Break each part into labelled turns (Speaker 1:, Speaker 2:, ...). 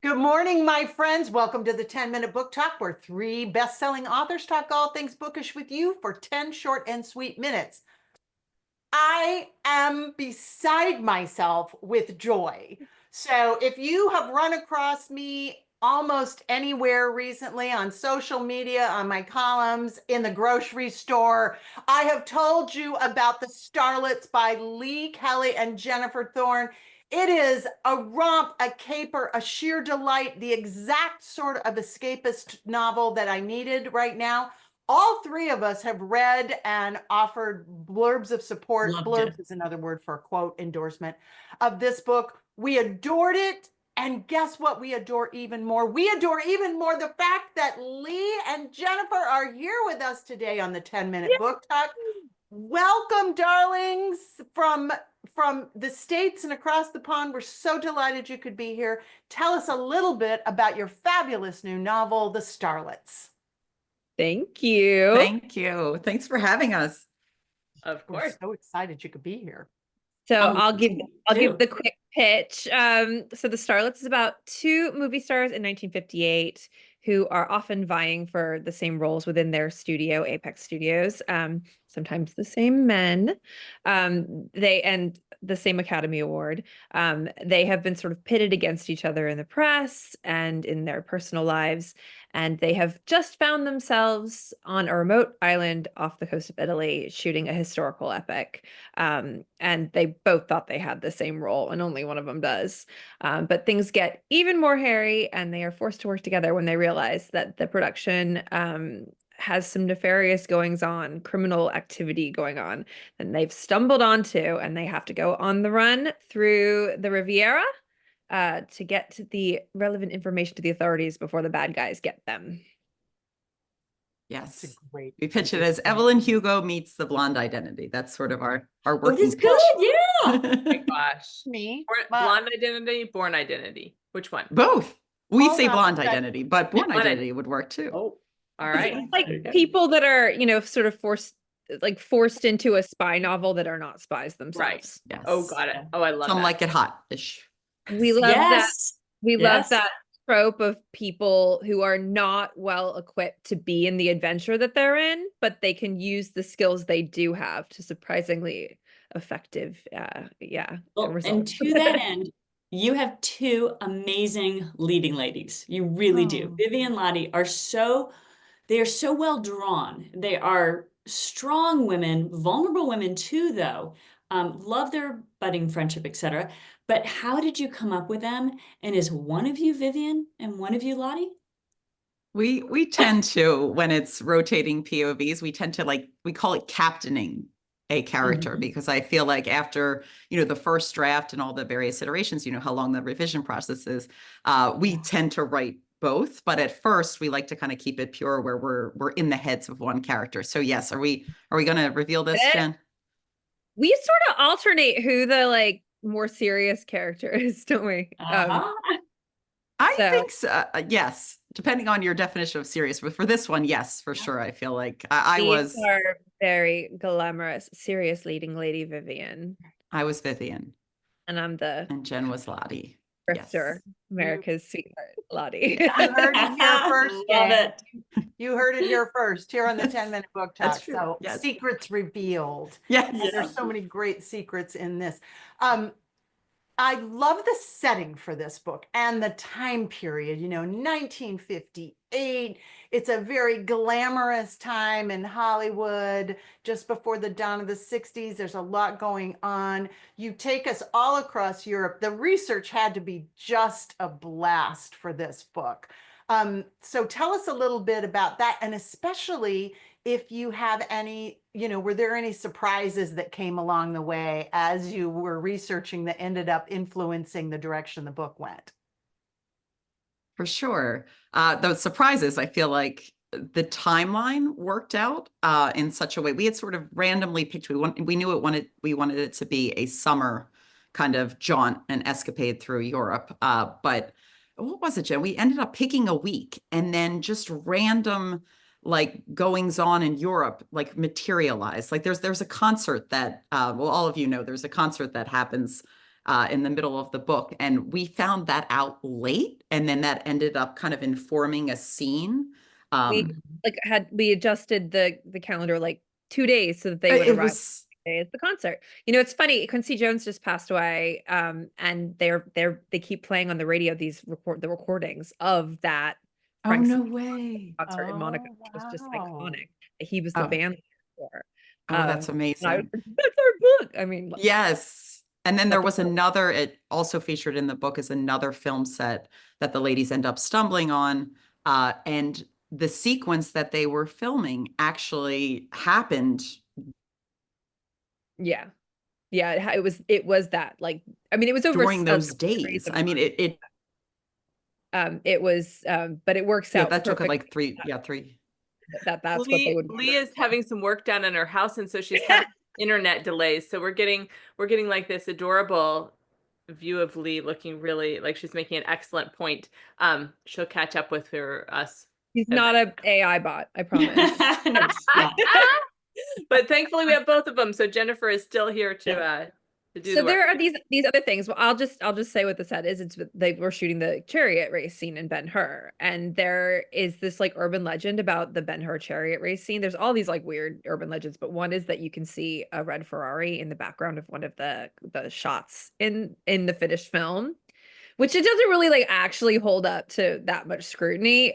Speaker 1: Good morning, my friends. Welcome to the 10-Minute Book Talk, where three best-selling authors talk all things bookish with you for 10 short and sweet minutes. I am beside myself with joy. So if you have run across me almost anywhere recently on social media, on my columns, in the grocery store, I have told you about The Starlets by Lee Kelly and Jennifer Thorne. It is a romp, a caper, a sheer delight, the exact sort of escapist novel that I needed right now. All three of us have read and offered blurbs of support.
Speaker 2: Loved
Speaker 1: Blurbs
Speaker 2: it.
Speaker 1: is another word for a quote endorsement of this book. We adored it. And guess what? We adore even more. We adore even more the fact that Lee and Jennifer are here with us today on the 10-Minute Book Talk. Welcome, darlings, from the States and across the pond. We're so delighted you could be here. Tell us a little bit about your fabulous new novel, The Starlets.
Speaker 3: Thank you.
Speaker 2: Thank you. Thanks for having us.
Speaker 3: Of
Speaker 1: We're
Speaker 3: course.
Speaker 1: so excited you could be here.
Speaker 3: So I'll give
Speaker 2: too.
Speaker 3: the quick pitch. So The Starlets is about two movie stars in 1958 who are often vying for the same roles within their studio, Apex Studios. Sometimes the same men. And the same Academy Award. They have been sort of pitted against each other in the press and in their personal lives. And they have just found themselves on a remote island off the coast of Italy shooting a historical epic. And they both thought they had the same role, and only one of them does. But things get even more hairy, and they are forced to work together when they realize that the production has some nefarious goings-on, criminal activity going on, and they've stumbled onto, and they have to go on the run through the Riviera to get to the relevant information to the authorities before the bad guys get them.
Speaker 2: Yes.
Speaker 1: Great.
Speaker 2: We pitch it as Evelyn Hugo meets the Blonde Identity. That's sort of our working
Speaker 3: That is
Speaker 2: pitch.
Speaker 3: good,
Speaker 2: yeah.
Speaker 3: Oh my gosh.
Speaker 1: Me.
Speaker 3: Blonde Identity, Born Identity. Which one?
Speaker 2: Both. We
Speaker 1: Hold
Speaker 2: say
Speaker 1: on.
Speaker 2: Blonde Identity, but Born
Speaker 3: Blonde
Speaker 2: Identity would work too.
Speaker 3: Oh, all right.
Speaker 1: Like
Speaker 3: People that are, sort of forced into a spy novel that are not spies themselves.
Speaker 2: Right. Yes.
Speaker 3: Oh, got it. Oh, I love
Speaker 2: Some
Speaker 3: that.
Speaker 2: like it hot-ish.
Speaker 3: We love that. We love that trope of people who are not well equipped to be in the adventure that they're in, but they can use the skills they do have to surprisingly effective.
Speaker 4: Well, and to that end, you have two amazing leading ladies. You really do. Vivi and Lottie are so well drawn. They are strong women, vulnerable women too, though. Love their budding friendship, etc. But how did you come up with them? And is one of you Vivian and one of you Lottie?
Speaker 2: We tend to, when it's rotating POVs, we tend to we call it captaining a character, because I feel like after, the first draft and all the various iterations, how long the revision process is, we tend to write both, but at first we like to kind of keep it pure where we're in the heads of one character. So yes, are we going to reveal this, Jen?
Speaker 3: We sort of alternate who the more serious character is, don't we?
Speaker 2: I think so, yes, depending on your definition of serious, but for this one, yes, for sure. I feel like I was
Speaker 3: very glamorous, serious leading lady Vivian.
Speaker 2: I was Vivian.
Speaker 3: And
Speaker 2: and Jen was Lottie.
Speaker 3: Drifter, yes. America's sweetheart, Lottie.
Speaker 1: You heard it here first.
Speaker 4: Love it.
Speaker 1: You heard it here first, here on the 10-Minute Book Talk.
Speaker 2: That's true.
Speaker 1: So
Speaker 2: yes.
Speaker 1: Secrets revealed.
Speaker 2: Yes.
Speaker 1: There's so many great secrets in this. I love the setting for this book and the time period, 1958. It's a very glamorous time in Hollywood, just before the dawn of the 60s. There's a lot going on. You take us all across Europe. The research had to be just a blast for this book. So tell us a little bit about that, and especially if you have any, were there any surprises that came along the way as you were researching that ended up influencing the direction the book went?
Speaker 2: For sure. Those surprises, I feel like the timeline worked out in such a way. We had sort of randomly picked, we wanted it to be a summer kind of jaunt and escapade through Europe. But what was it, Jen? We ended up picking a week, and then just random goings on in Europe materialized. There's a concert that all of there's a concert that happens in the middle of the book. And we found that out late. And then that ended up kind of informing a scene.
Speaker 3: We adjusted the calendar like 2 days so that they would
Speaker 2: it
Speaker 3: arrive
Speaker 2: was,
Speaker 3: at the concert. You know, it's funny, Quincy Jones just passed away, and they keep playing on the radio the recordings of that
Speaker 2: oh,
Speaker 3: Frank
Speaker 2: no
Speaker 3: Sinatra
Speaker 2: way.
Speaker 3: concert in Monaco,
Speaker 1: Oh,
Speaker 3: which was just
Speaker 1: wow.
Speaker 3: iconic. He was the
Speaker 2: Oh.
Speaker 3: band leader for.
Speaker 2: Oh, that's
Speaker 3: And I was
Speaker 2: amazing.
Speaker 3: like, that's our book. I mean,
Speaker 2: Yes. And then there was
Speaker 3: Nothing-
Speaker 2: another, it also featured in the book is another film set that the ladies end up stumbling on. And the sequence that they were filming actually happened.
Speaker 3: yeah. Yeah, it was that, like, I mean, it was over
Speaker 2: During those
Speaker 3: a
Speaker 2: days.
Speaker 3: series of
Speaker 2: I mean,
Speaker 3: it was but it works out
Speaker 2: that took
Speaker 3: perfect
Speaker 2: like three.
Speaker 3: that's what they would
Speaker 5: Lee is having some work done in her house, and so she's having internet delays. So we're getting like this adorable view of Lee looking really like she's making an excellent point. She'll catch up with us.
Speaker 3: He's not a AI bot, I promise.
Speaker 4: No, it's not.
Speaker 5: But thankfully we have both of them. So Jennifer is still here to do
Speaker 3: So
Speaker 5: the work.
Speaker 3: there are these other things. Well, I'll just say what the set is. They were shooting the chariot race scene in Ben-Hur, and there is this like urban legend about the Ben-Hur chariot race scene. There's all these like weird urban legends, but one is that you can see a red Ferrari in the background of one of the shots in the finished film, which it doesn't really like actually hold up to that much scrutiny.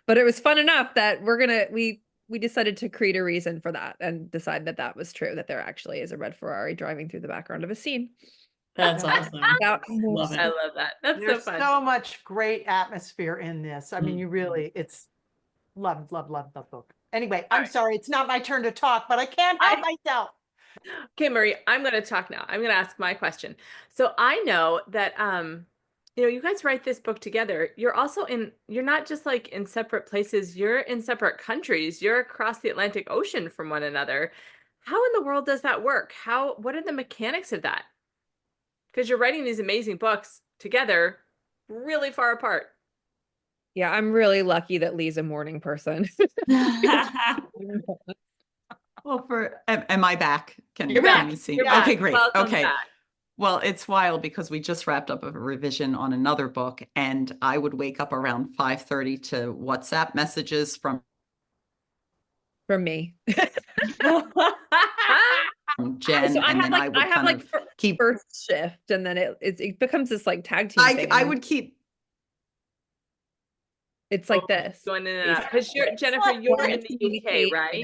Speaker 3: But it was fun enough that we decided to create a reason for that and decide that that was true, that there actually is a red Ferrari driving through the background of a scene.
Speaker 4: That's awesome. Love it.
Speaker 5: I love that. That's
Speaker 1: There's
Speaker 5: so fun.
Speaker 1: so much great atmosphere in this. I mean, you really, it's love the book. Anyway, I'm
Speaker 5: right.
Speaker 1: sorry, it's not my turn to talk, but I can't help myself.
Speaker 5: Okay, Marie, I'm going to talk now. I'm going to ask my question. So I know that, you guys write this book together. You're not just like in separate places, you're in separate countries. You're across the Atlantic Ocean from one another. How in the world does that work? What are the mechanics of that? Because you're writing these amazing books together, really far apart.
Speaker 3: Yeah, I'm really lucky that Lee's a morning person.
Speaker 2: Well, am I back?
Speaker 5: You're back.
Speaker 2: You see?
Speaker 5: You're back.
Speaker 2: Okay, great.
Speaker 5: Welcome
Speaker 2: Okay.
Speaker 5: back.
Speaker 2: Well, it's wild because we just wrapped up a revision on another book, and I would wake up around 5:30 to WhatsApp messages from
Speaker 3: me.
Speaker 2: Jen,
Speaker 3: So I
Speaker 2: and
Speaker 3: have
Speaker 2: then I would kind of keep.
Speaker 3: first shift, and then it becomes this like tag team thing.
Speaker 2: I would keep.
Speaker 3: It's like this.
Speaker 5: Going in and out. Because Jennifer, you're in the UK, right?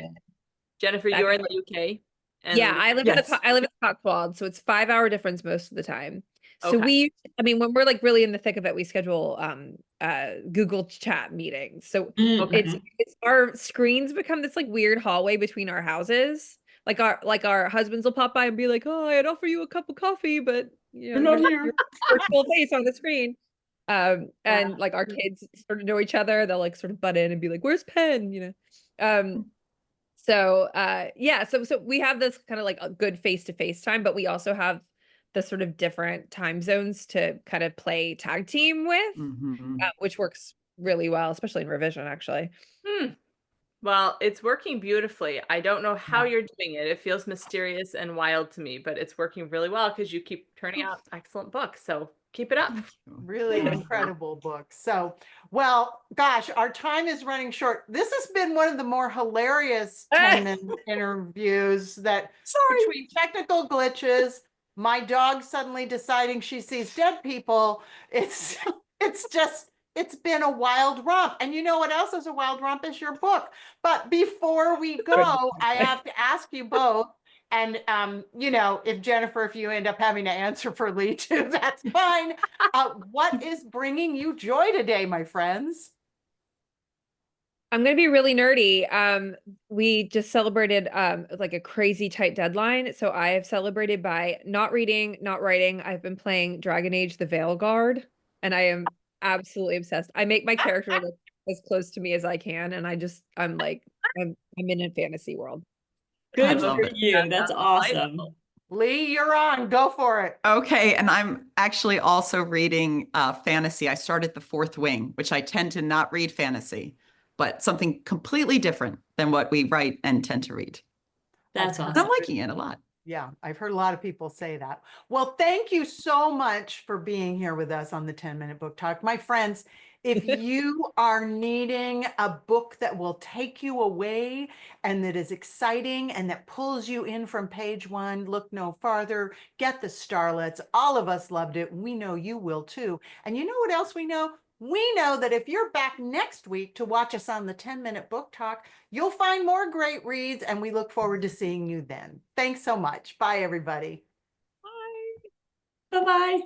Speaker 5: Jennifer, you're in the UK. And
Speaker 3: yeah, I live in
Speaker 2: Yes.
Speaker 3: I live in Cotswold, so it's 5-hour difference most of the time. So
Speaker 5: Okay.
Speaker 3: when we're like really in the thick of it, we schedule Google chat meetings. So
Speaker 4: Okay.
Speaker 3: it's our screens become this like weird hallway between our houses. Like our husbands will pop by and be like, "Oh, I'd offer you a cup of coffee, but you know,
Speaker 4: You're not here."
Speaker 3: your virtual face on the screen." And like our kids sort of know each other. They'll like sort of butt in and be like, "Where's Penn?" You know. So we have this kind of like a good face-to-face time, but we also have the sort of different time zones to kind of play tag team with, which works really well, especially in revision, actually.
Speaker 5: Well, it's working beautifully. I don't know how you're doing it. It feels mysterious and wild to me, but it's working really well because you keep turning out excellent books. So keep it up.
Speaker 1: Really incredible book. So, well, gosh, our time is running short. This has been one of the more hilarious 10-minute interviews between technical glitches, my dog suddenly deciding she sees dead people. It's been a wild romp. And you know what else is a wild romp is your book. But before we go, I have to ask you both. And, if you end up having to answer for Lee too, that's fine. What is bringing you joy today, my friends?
Speaker 3: I'm going to be really nerdy. We just celebrated like a crazy tight deadline. So I have celebrated by not reading, not writing. I've been playing Dragon Age: The Veil Guard, and I am absolutely obsessed. I make my character look as close to me as I can, and I'm in a fantasy world.
Speaker 4: Good for you. That's awesome.
Speaker 1: Lee, you're on. Go for it.
Speaker 2: Okay, and I'm actually also reading fantasy. I started The Fourth Wing, which I tend to not read fantasy, but something completely different than what we write and tend to read.
Speaker 4: That's
Speaker 2: I'm
Speaker 4: awesome.
Speaker 2: liking it a lot.
Speaker 1: Yeah, I've heard a lot of people say that. Well, thank you so much for being here with us on the 10-minute book talk. My friends, if you are needing a book that will take you away and that is exciting and that pulls you in from page one, look no farther, get the Starlets. All of us loved it. We know you will too. And you know what else we know? We know that if you're back next week to watch us on the 10-minute book talk, you'll find more great reads, and we look forward to seeing you then. Thanks so much. Bye, everybody.
Speaker 4: Bye-bye.